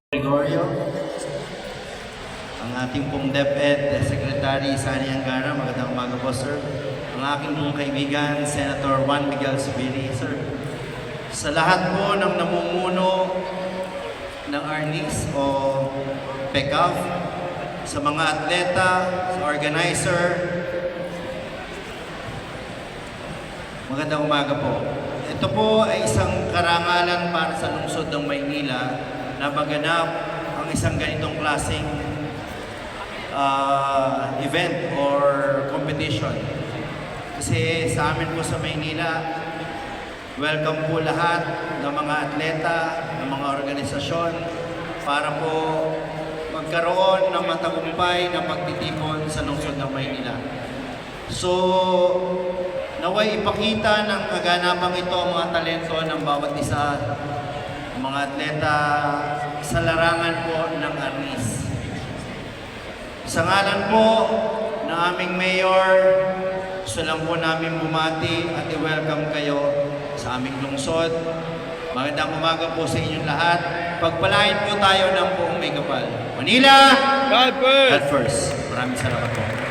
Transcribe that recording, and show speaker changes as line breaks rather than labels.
Gregorio, ang ating pong DepEd Secretary Sani Angara, magandang umaga po sir. Ang aking pong kaibigan, Senator Juan Miguel Zubiri, sir. Sa lahat po ng namumuno ng Arnis o PECAF, sa mga atleta, sa organizer, magandang umaga po. Ito po ay isang karangalan para sa lungsod ng Maynila na maganap ang isang ganitong klaseng event or competition. Kasi sa amin po sa Maynila, welcome po lahat ng mga atleta, ng mga organisasyon para po magkaroon ng matagumpay na pagtitipon sa lungsod ng Maynila. So, naway ipakita ng kaganapang ito ang mga talento ng bawat isa, mga atleta sa larangan po ng Arnis. Sa ngalan po ng aming mayor, gusto lang po namin bumati at i-welcome kayo sa aming lungsod. Magandang umaga po sa inyong lahat. Pagpalain po tayo ng buong may kapal. Manila!
God first!
God first. Maraming salamat po.